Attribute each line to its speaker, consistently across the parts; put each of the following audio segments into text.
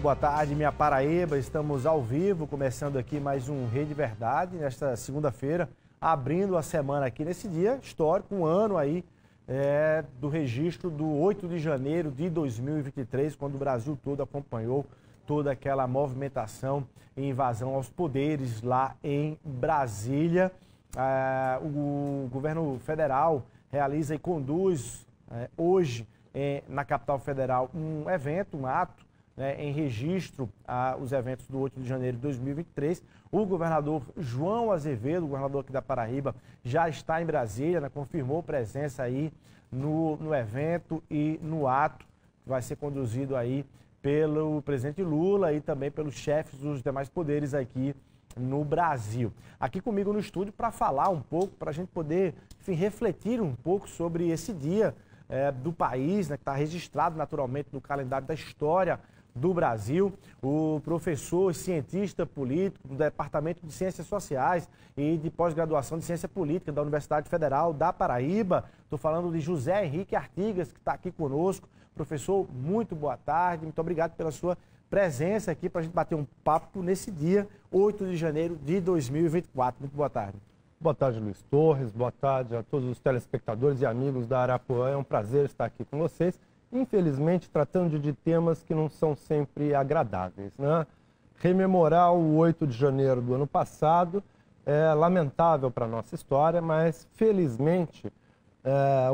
Speaker 1: boa tarde, minha Paraíba. Estamos ao vivo, começando aqui mais um Rede Verdade, nesta segunda-feira, abrindo a semana aqui nesse dia histórico, um ano aí do registro do 8 de janeiro de 2023, quando o Brasil todo acompanhou toda aquela movimentação e invasão aos poderes lá em Brasília. O governo federal realiza e conduz hoje na capital federal um evento, um ato, em registro aos eventos do 8 de janeiro de 2023. O governador João Azevedo, governador aqui da Paraíba, já está em Brasília, confirmou presença aí no evento e no ato, que vai ser conduzido aí pelo presidente Lula e também pelos chefes dos demais poderes aqui no Brasil. Aqui comigo no estúdio para falar um pouco, para a gente poder, enfim, refletir um pouco sobre esse dia do país, que está registrado naturalmente no calendário da história do Brasil, o professor e cientista político do Departamento de Ciências Sociais e de Pós-Graduação de Ciência Política da Universidade Federal da Paraíba. Estou falando de José Henrique Artigas, que está aqui conosco. Professor, muito boa tarde, muito obrigado pela sua presença aqui para a gente bater um papo nesse dia, 8 de janeiro de 2024. Muito boa tarde.
Speaker 2: Boa tarde, Luiz Torres. Boa tarde a todos os telespectadores e amigos da Arapuã. É um prazer estar aqui com vocês. Infelizmente, tratando de temas que não são sempre agradáveis, né? Rememorar o 8 de janeiro do ano passado é lamentável para a nossa história, mas, felizmente,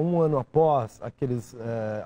Speaker 2: um ano após aqueles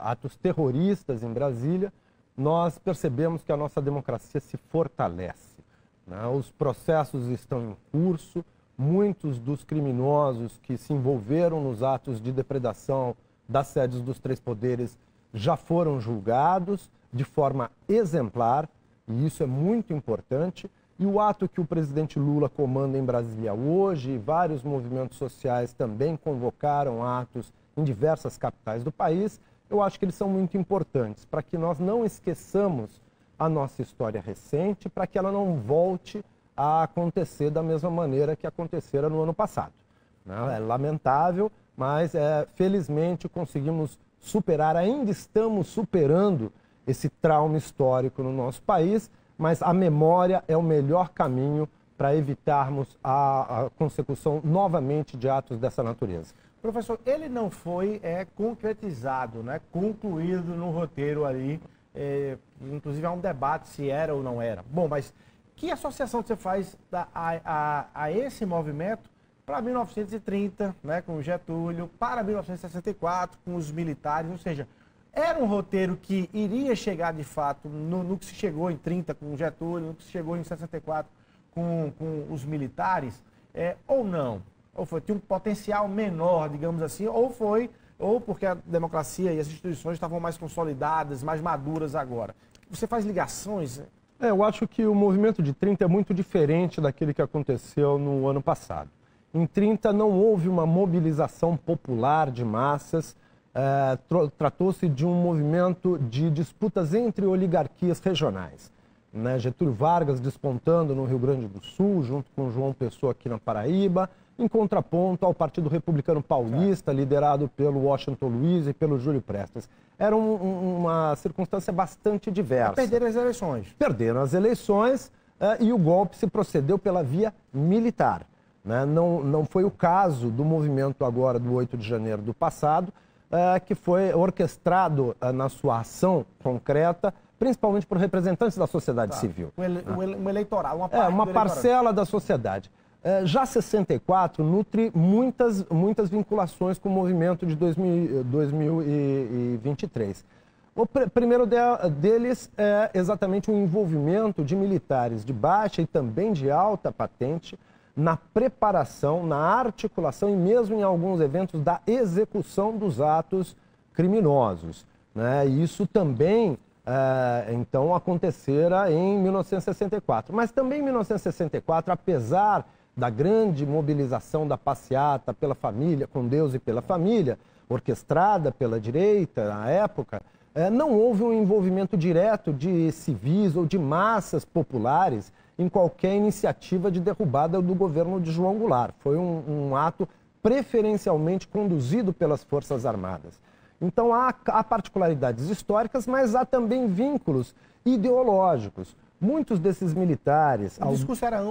Speaker 2: atos terroristas em Brasília, nós percebemos que a nossa democracia se fortalece, né? Os processos estão em curso, muitos dos criminosos que se envolveram nos atos de depredação das sedes dos três poderes já foram julgados de forma exemplar, e isso é muito importante. E o ato que o presidente Lula comanda em Brasília hoje, e vários movimentos sociais também convocaram atos em diversas capitais do país, eu acho que eles são muito importantes para que nós não esqueçamos a nossa história recente, para que ela não volte a acontecer da mesma maneira que acontecera no ano passado. É lamentável, mas felizmente conseguimos superar, ainda estamos superando esse trauma histórico no nosso país, mas a memória é o melhor caminho para evitarmos a consecução novamente de atos dessa natureza.
Speaker 1: Professor, ele não foi concretizado, concluído no roteiro ali, inclusive há um debate se era ou não era. Bom, mas que associação você faz a esse movimento para 1930, com Getúlio, para 1964, com os militares? Ou seja, era um roteiro que iria chegar de fato no que se chegou em 30 com Getúlio, no que se chegou em 64 com os militares, ou não? Ou tinha um potencial menor, digamos assim, ou porque a democracia e as instituições estavam mais consolidadas, mais maduras agora? Você faz ligações?
Speaker 2: Eu acho que o movimento de 30 é muito diferente daquele que aconteceu no ano passado. Em 30 não houve uma mobilização popular de massas, tratou-se de um movimento de disputas entre oligarquias regionais. Getúlio Vargas despontando no Rio Grande do Sul, junto com João Pessoa aqui na Paraíba, em contraponto ao Partido Republicano Paulista, liderado pelo Washington Luiz e pelo Júlio Prestes. Era uma circunstância bastante diversa.
Speaker 1: Perderam as eleições.
Speaker 2: Perderam as eleições e o golpe se procedeu pela via militar. Não foi o caso do movimento agora do 8 de janeiro do passado, que foi orquestrado na sua ação concreta, principalmente por representantes da sociedade civil.
Speaker 1: Um eleitoral,
Speaker 2: uma parcela da sociedade. Já 64 nutre muitas vinculações com o movimento de 2023. O primeiro deles é exatamente o envolvimento de militares de baixa e também de alta patente na preparação, na articulação e mesmo em alguns eventos da execução dos atos criminosos. Isso também, então, acontecera em 1964. Mas também em 1964, apesar da grande mobilização da passeata pela família, com Deus e pela família, orquestrada pela direita na época, não houve um envolvimento direto de civis ou de massas populares em qualquer iniciativa de derrubada do governo de João Goulart. Foi um ato preferencialmente conduzido pelas Forças Armadas. Então há particularidades históricas, mas há também vínculos ideológicos. Muitos desses militares...
Speaker 1: O discurso era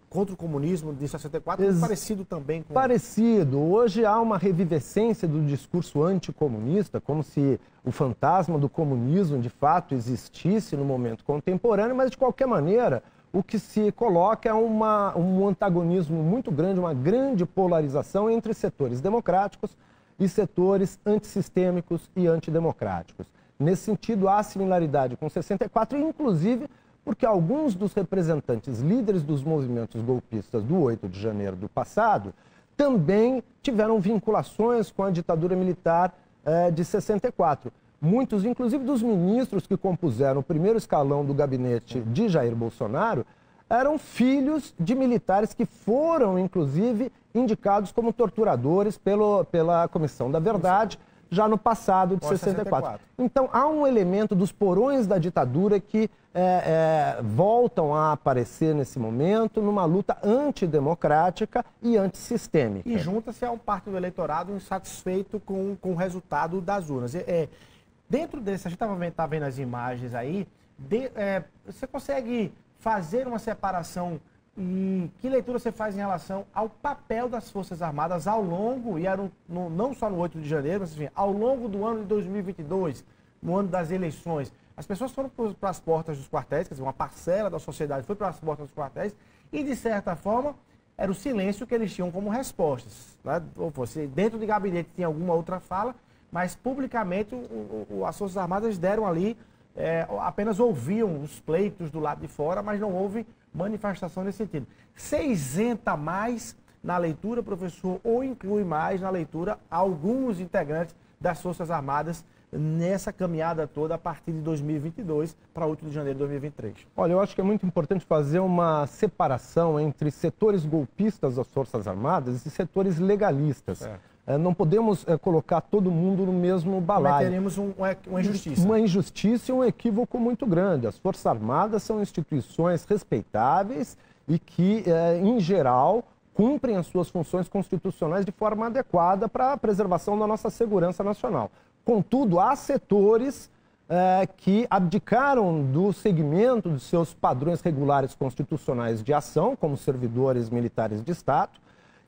Speaker 1: contra o comunismo de 64, parecido também com...
Speaker 2: Parecido. Hoje há uma revivescência do discurso anticomunista, como se o fantasma do comunismo de fato existisse no momento contemporâneo, mas de qualquer maneira o que se coloca é um antagonismo muito grande, uma grande polarização entre setores democráticos e setores antissistêmicos e antidemocráticos. Nesse sentido, há similaridade com 64, inclusive porque alguns dos representantes líderes dos movimentos golpistas do 8 de janeiro do passado também tiveram vinculações com a ditadura militar de 64. Muitos, inclusive, dos ministros que compuseram o primeiro escalão do gabinete de Jair Bolsonaro eram filhos de militares que foram, inclusive, indicados como torturadores pela Comissão da Verdade, já no passado de 64. Então, há um elemento dos porões da ditadura que voltam a aparecer nesse momento numa luta antidemocrática e antissistêmica.
Speaker 1: E junta-se a um parte do eleitorado insatisfeito com o resultado das urnas. Dentro desse, a gente está vendo as imagens aí, você consegue fazer uma separação e que leitura você faz em relação ao papel das Forças Armadas ao longo, não só no 8 de janeiro, mas enfim, ao longo do ano de 2022, no ano das eleições? As pessoas foram para as portas dos quartéis, quer dizer, uma parcela da sociedade foi para as portas dos quartéis e, de certa forma, era o silêncio que eles tinham como respostas. Né? Ou fosse, dentro de gabinete tinha alguma outra fala, mas publicamente as Forças Armadas deram ali, apenas ouviam os pleitos do lado de fora, mas não houve manifestação nesse sentido. Você isenta mais na leitura, professor, ou inclui mais na leitura alguns integrantes das Forças Armadas nessa caminhada toda a partir de 2022 para 8 de janeiro de 2023?
Speaker 2: Olha, eu acho que é muito importante fazer uma separação entre setores golpistas das Forças Armadas e setores legalistas. Não podemos colocar todo mundo no mesmo balaio.
Speaker 1: Cometeremos uma injustiça.
Speaker 2: Uma injustiça e um equívoco muito grande. As Forças Armadas são instituições respeitáveis e que, em geral, cumprem as suas funções constitucionais de forma adequada para a preservação da nossa segurança nacional. Contudo, há setores que abdicaram do segmento dos seus padrões regulares constitucionais de ação, como servidores militares de Estado,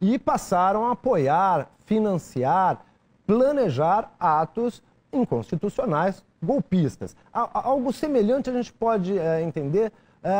Speaker 2: e passaram a apoiar, financiar, planejar atos inconstitucionais golpistas. Algo semelhante a gente pode entender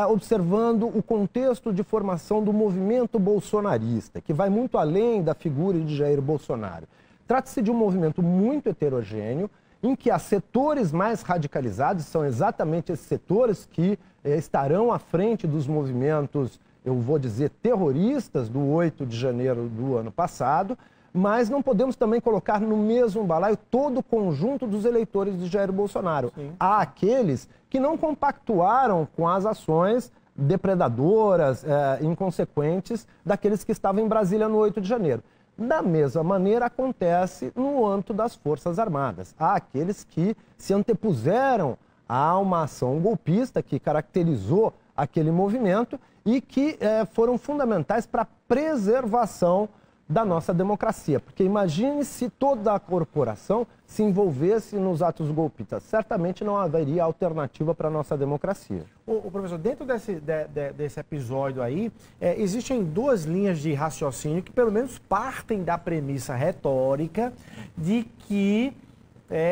Speaker 2: observando o contexto de formação do movimento bolsonarista, que vai muito além da figura de Jair Bolsonaro. Trata-se de um movimento muito heterogêneo, em que há setores mais radicalizados, são exatamente esses setores que estarão à frente dos movimentos, eu vou dizer, terroristas do 8 de janeiro do ano passado, mas não podemos também colocar no mesmo balaio todo o conjunto dos eleitores de Jair Bolsonaro. Sim. Há aqueles que não compactuaram com as ações depredadoras, inconsequentes, daqueles que estavam em Brasília no 8 de janeiro. Da mesma maneira acontece no âmbito das Forças Armadas. Há aqueles que se antepuseram a uma ação golpista que caracterizou aquele movimento e que foram fundamentais para a preservação da nossa democracia. Porque imagine se toda a corporação se envolvesse nos atos golpistas. Certamente não haveria alternativa para a nossa democracia.
Speaker 1: O professor, dentro desse episódio aí, existem duas linhas de raciocínio que pelo menos partem da premissa retórica de que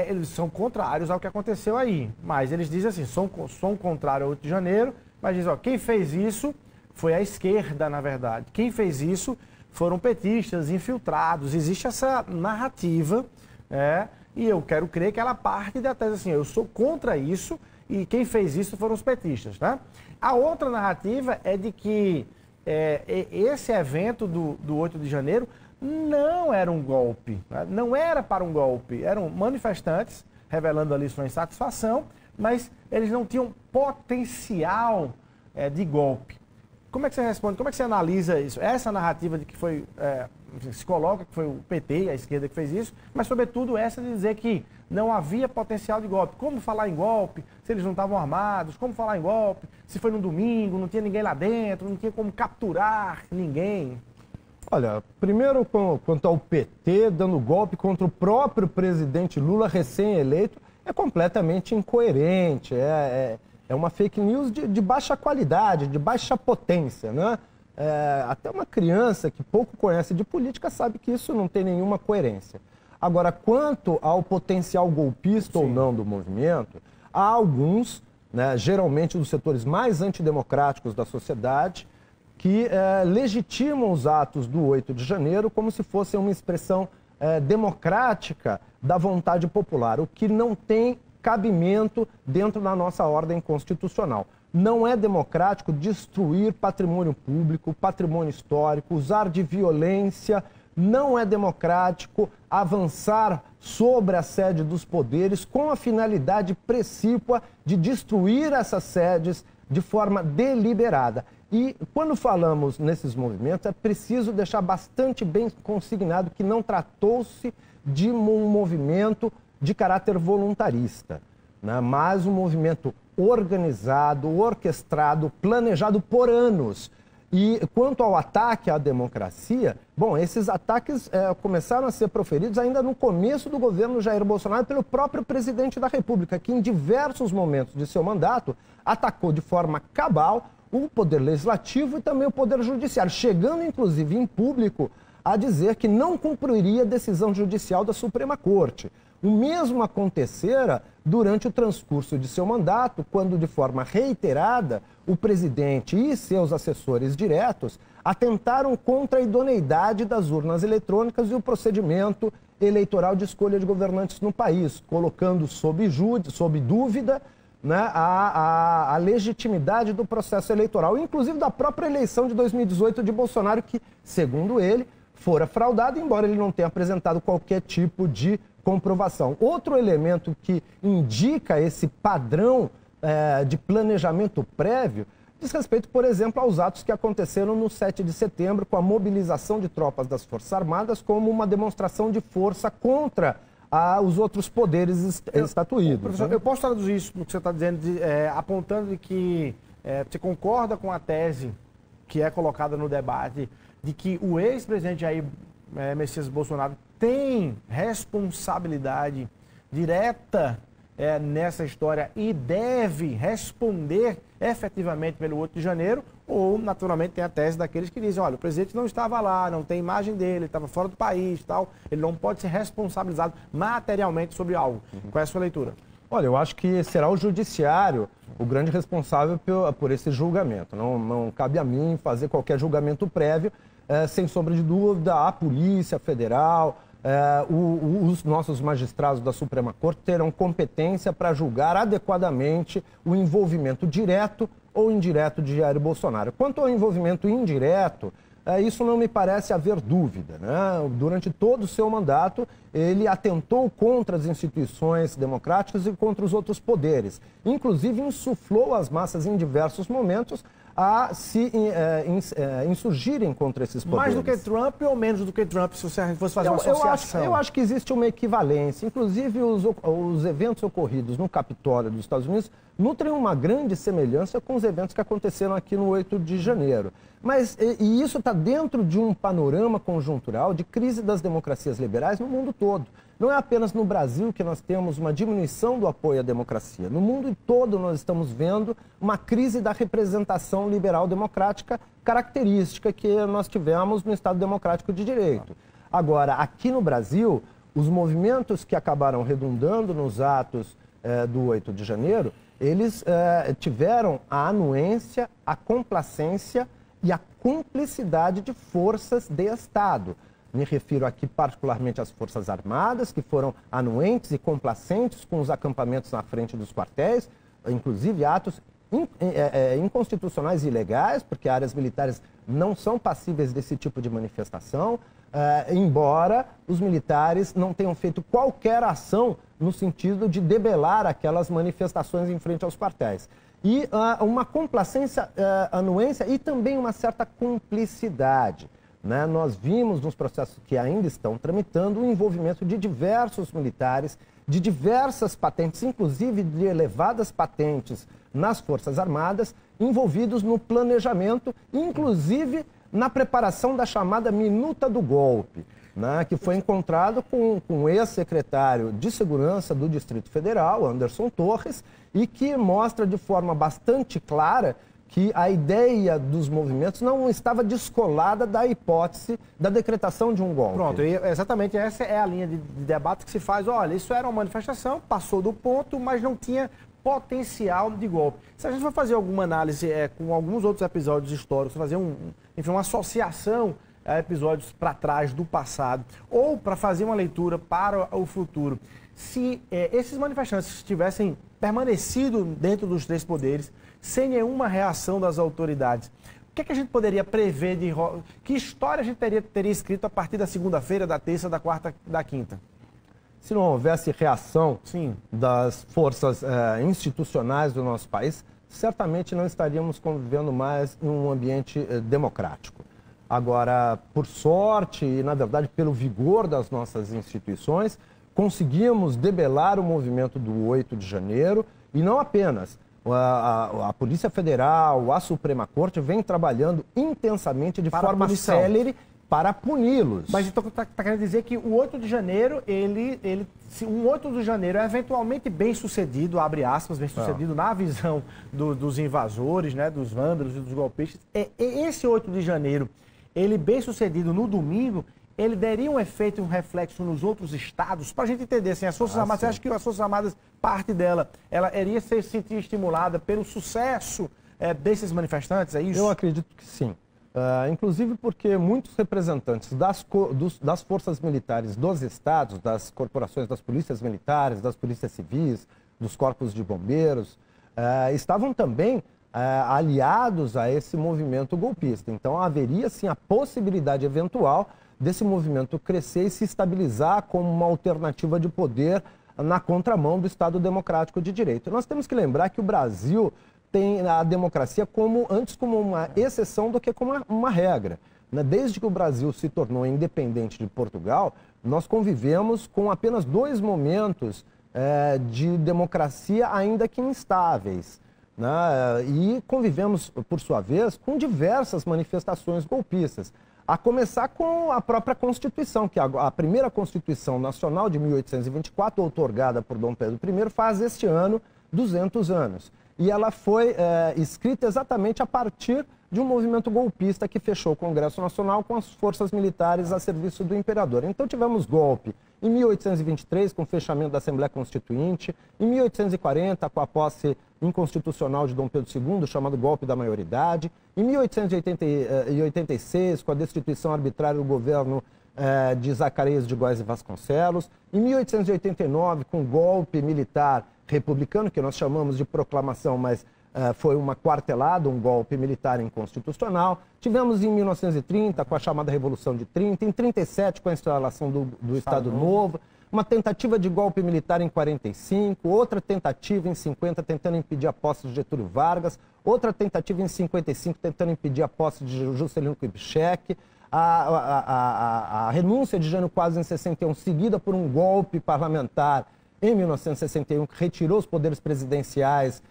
Speaker 1: eles são contrários ao que aconteceu aí. Mas eles dizem assim, são contrários ao 8 de janeiro, mas dizem, quem fez isso foi a esquerda, na verdade. Quem fez isso foram petistas, infiltrados. Existe essa narrativa, e eu quero crer que ela parte da tese assim, eu sou contra isso e quem fez isso foram os petistas. Né? A outra narrativa é de que esse evento do 8 de janeiro não era um golpe, né? Não era para um golpe, eram manifestantes revelando ali sua insatisfação, mas eles não tinham potencial de golpe. Como é que você responde? Como é que você analisa isso? Essa narrativa de que foi, se coloca que foi o PT, a esquerda que fez isso, mas sobretudo essa de dizer que não havia potencial de golpe. Como falar em golpe se eles não estavam armados? Como falar em golpe se foi no domingo, não tinha ninguém lá dentro, não tinha como capturar ninguém?
Speaker 2: Olha, primeiro quanto ao PT dando golpe contra o próprio presidente Lula recém-eleito, é completamente incoerente, é uma fake news de baixa qualidade, de baixa potência, né? Até uma criança que pouco conhece de política sabe que isso não tem nenhuma coerência. Agora, quanto ao potencial golpista ou não do movimento, há alguns, né, geralmente dos setores mais antidemocráticos da sociedade, que legitimam os atos do 8 de janeiro como se fossem uma expressão democrática da vontade popular, o que não tem cabimento dentro da nossa ordem constitucional. Não é democrático destruir patrimônio público, patrimônio histórico, usar de violência. Não é democrático avançar sobre a sede dos poderes com a finalidade precípua de destruir essas sedes de forma deliberada. E quando falamos nesses movimentos, é preciso deixar bastante bem consignado que não tratou-se de um movimento de caráter voluntarista, né? Mas um movimento organizado, orquestrado, planejado por anos. E quanto ao ataque à democracia, bom, esses ataques começaram a ser proferidos ainda no começo do governo Jair Bolsonaro pelo próprio presidente da República, que em diversos momentos de seu mandato atacou de forma cabal o poder legislativo e também o poder judiciário, chegando inclusive em público a dizer que não cumpriria a decisão judicial da Suprema Corte. O mesmo acontecera durante o transcurso de seu mandato, quando de forma reiterada o presidente e seus assessores diretos atentaram contra a idoneidade das urnas eletrônicas e o procedimento eleitoral de escolha de governantes no país, colocando sob dúvida, né, a legitimidade do processo eleitoral, inclusive da própria eleição de 2018 de Bolsonaro, que, segundo ele, fora fraudada, embora ele não tenha apresentado qualquer tipo de comprovação. Outro elemento que indica esse padrão de planejamento prévio diz respeito, por exemplo, aos atos que aconteceram no 7 de setembro, com a mobilização de tropas das Forças Armadas como uma demonstração de força contra os outros poderes estatuídos.
Speaker 1: Professor, eu posso traduzir isso no que você está dizendo, apontando de que você concorda com a tese que é colocada no debate de que o ex-presidente Jair Messias Bolsonaro tem responsabilidade direta nessa história e deve responder efetivamente pelo 8 de janeiro, ou, naturalmente, tem a tese daqueles que dizem, olha, o presidente não estava lá, não tem imagem dele, estava fora do país, tal, ele não pode ser responsabilizado materialmente sobre algo. Qual é a sua leitura?
Speaker 2: Olha, eu acho que será o judiciário o grande responsável por esse julgamento. Não cabe a mim fazer qualquer julgamento prévio, sem sombra de dúvida, a Polícia Federal, os nossos magistrados da Suprema Corte terão competência para julgar adequadamente o envolvimento direto ou indireto de Jair Bolsonaro. Quanto ao envolvimento indireto, isso não me parece haver dúvida, né? Durante todo o seu mandato, ele atentou contra as instituições democráticas e contra os outros poderes. Inclusive, insuflou as massas em diversos momentos a se insurgirem contra esses poderes.
Speaker 1: Mais do que Trump ou menos do que Trump, se você fosse fazer uma associação?
Speaker 2: Eu acho que existe uma equivalência. Inclusive, os eventos ocorridos no Capitólio dos Estados Unidos nutrem uma grande semelhança com os eventos que aconteceram aqui no 8 de janeiro. Mas isso está dentro de um panorama conjuntural de crise das democracias liberais no mundo todo. Não é apenas no Brasil que nós temos uma diminuição do apoio à democracia. No mundo todo nós estamos vendo uma crise da representação liberal democrática característica que nós tivemos no Estado Democrático de Direito. Agora, aqui no Brasil, os movimentos que acabaram redundando nos atos do 8 de janeiro, eles tiveram a anuência, a complacência e a cumplicidade de forças de Estado. Me refiro aqui particularmente às Forças Armadas, que foram anuentes e complacentes com os acampamentos na frente dos quartéis, inclusive atos inconstitucionais e ilegais, porque áreas militares não são passíveis desse tipo de manifestação, embora os militares não tenham feito qualquer ação no sentido de debelar aquelas manifestações em frente aos quartéis. E uma complacência, anuência e também uma certa cumplicidade. Né? Nós vimos nos processos que ainda estão tramitando o envolvimento de diversos militares, de diversas patentes, inclusive de elevadas patentes nas Forças Armadas, envolvidos no planejamento, inclusive na preparação da chamada minuta do golpe, né, que foi encontrado com o ex-secretário de Segurança do Distrito Federal, Anderson Torres, e que mostra de forma bastante clara que a ideia dos movimentos não estava descolada da hipótese da decretação de um golpe.
Speaker 1: Pronto, e exatamente essa é a linha de debate que se faz. Olha, isso era uma manifestação, passou do ponto, mas não tinha potencial de golpe. Se a gente for fazer alguma análise com alguns outros episódios históricos, fazer enfim, uma associação a episódios para trás do passado, ou para fazer uma leitura para o futuro, se esses manifestantes tivessem permanecido dentro dos três poderes, sem nenhuma reação das autoridades, o que é que a gente poderia prever que história a gente teria escrito a partir da segunda-feira, da terça, da quarta, da quinta?
Speaker 2: Se não houvesse reação
Speaker 1: Sim.
Speaker 2: das forças institucionais do nosso país, certamente não estaríamos convivendo mais em um ambiente democrático. Agora, por sorte e, na verdade, pelo vigor das nossas instituições, conseguimos debelar o movimento do 8 de janeiro e não apenas. A Polícia Federal, a Suprema Corte vem trabalhando intensamente de forma célere para puni-los.
Speaker 1: Mas então está querendo dizer que o 8 de janeiro, se um 8 de janeiro é eventualmente bem sucedido, abre aspas, bem sucedido na visão dos invasores, né, dos vândalos e dos golpistas, esse 8 de janeiro, ele bem sucedido no domingo, ele daria um efeito e um reflexo nos outros estados? Para a gente entender, assim, as Forças Armadas, você acha que as Forças Armadas, parte dela, ela iria se sentir estimulada pelo sucesso desses manifestantes, é isso?
Speaker 2: Eu acredito que sim. Inclusive porque muitos representantes das forças militares dos estados, das corporações das polícias militares, das polícias civis, dos corpos de bombeiros, estavam também aliados a esse movimento golpista. Então haveria sim a possibilidade eventual desse movimento crescer e se estabilizar como uma alternativa de poder na contramão do Estado Democrático de Direito. Nós temos que lembrar que o Brasil tem a democracia antes como uma exceção do que como uma regra. Desde que o Brasil se tornou independente de Portugal, nós convivemos com apenas 2 momentos de democracia, ainda que instáveis. E convivemos, por sua vez, com diversas manifestações golpistas. A começar com a própria Constituição, que a primeira Constituição Nacional de 1824, outorgada por Dom Pedro I, faz este ano 200 anos. E ela foi escrita exatamente a partir de um movimento golpista que fechou o Congresso Nacional com as forças militares a serviço do imperador. Então tivemos golpe em 1823, com o fechamento da Assembleia Constituinte, em 1840, com a posse inconstitucional de Dom Pedro II, chamado golpe da maioridade, em 1886, com a destituição arbitrária do governo de Zacarias de Góes e Vasconcelos, em 1889, com o golpe militar republicano, que nós chamamos de proclamação, mas foi uma quartelada, um golpe militar inconstitucional. Tivemos em 1930, com a chamada Revolução de 30, em 37, com a instalação do Estado Novo, uma tentativa de golpe militar em 45, outra tentativa em 50, tentando impedir a posse de Getúlio Vargas, outra tentativa em 55, tentando impedir a posse de Juscelino Kubitschek, a renúncia de Jânio Quadros em 61, seguida por um golpe parlamentar em 1961, que retirou os poderes presidenciais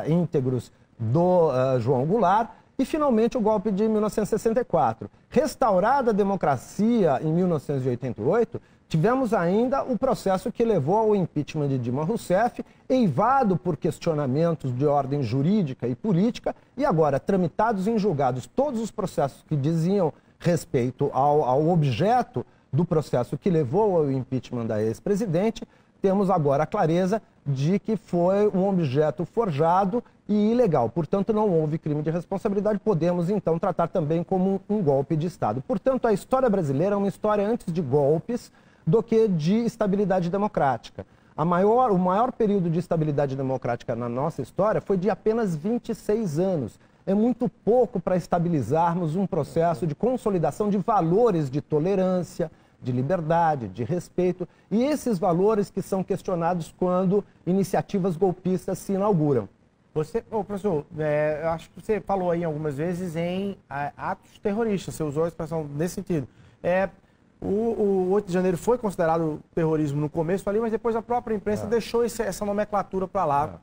Speaker 2: íntegros do João Goulart, e finalmente o golpe de 1964. Restaurada a democracia em 1988, tivemos ainda o processo que levou ao impeachment de Dilma Rousseff, eivado por questionamentos de ordem jurídica e política, e agora tramitados em julgados todos os processos que diziam respeito ao objeto do processo que levou ao impeachment da ex-presidente, temos agora a clareza de que foi um objeto forjado e ilegal. Portanto, não houve crime de responsabilidade. Podemos, então, tratar também como um golpe de Estado. Portanto, a história brasileira é uma história antes de golpes do que de estabilidade democrática. O maior período de estabilidade democrática na nossa história foi de apenas 26 anos. É muito pouco para estabilizarmos um processo de consolidação de valores de tolerância, de liberdade, de respeito, e esses valores que são questionados quando iniciativas golpistas se inauguram.
Speaker 1: Professor, eu acho que você falou aí algumas vezes em atos terroristas, você usou a expressão nesse sentido. O 8 de janeiro foi considerado terrorismo no começo ali, mas depois a própria imprensa deixou essa nomenclatura para lá.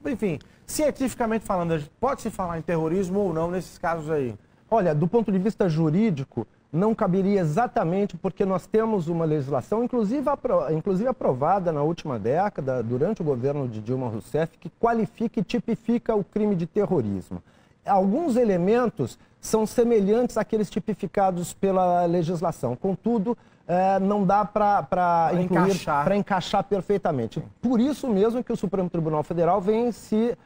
Speaker 1: Enfim, cientificamente falando, pode-se falar em terrorismo ou não nesses casos aí?
Speaker 2: Olha, do ponto de vista jurídico, não caberia exatamente porque nós temos uma legislação, inclusive aprovada na última década, durante o governo de Dilma Rousseff, que qualifica e tipifica o crime de terrorismo. Alguns elementos são semelhantes àqueles tipificados pela legislação, contudo, não dá para encaixar perfeitamente. Por isso mesmo que o Supremo Tribunal Federal vem se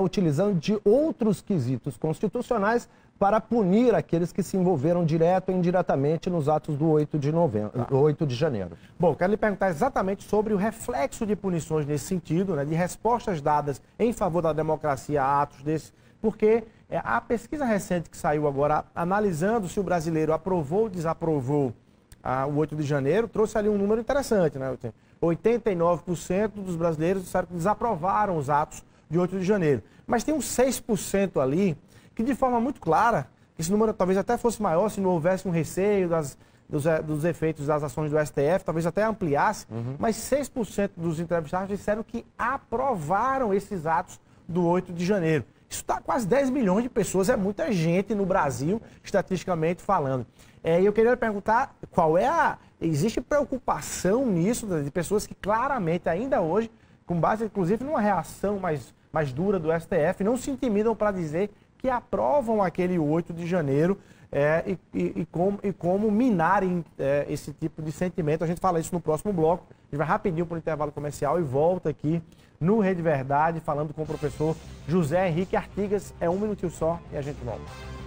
Speaker 2: utilizando de outros quesitos constitucionais para punir aqueles que se envolveram direto ou indiretamente nos atos do 8 de janeiro.
Speaker 1: Bom, quero lhe perguntar exatamente sobre o reflexo de punições nesse sentido, né, de respostas dadas em favor da democracia a atos desses, porque a pesquisa recente que saiu agora, analisando se o brasileiro aprovou ou desaprovou o 8 de janeiro, trouxe ali um número interessante, né? 89% dos brasileiros disseram que desaprovaram os atos de 8 de janeiro. Mas tem uns 6% ali que, de forma muito clara, esse número talvez até fosse maior se não houvesse um receio dos efeitos das ações do STF, talvez até ampliasse, mas 6% dos entrevistados disseram que aprovaram esses atos do 8 de janeiro. Isso está quase 10 milhões de pessoas, é muita gente no Brasil, estatisticamente falando. E eu queria perguntar qual é existe preocupação nisso, de pessoas que claramente, ainda hoje, com base inclusive numa reação mais dura do STF, não se intimidam para dizer que aprovam aquele 8 de janeiro e como minarem esse tipo de sentimento. A gente fala isso no próximo bloco. A gente vai rapidinho para o intervalo comercial e volta aqui no Rede Verdade, falando com o professor José Henrique Artigas. É um minutinho só e a gente volta.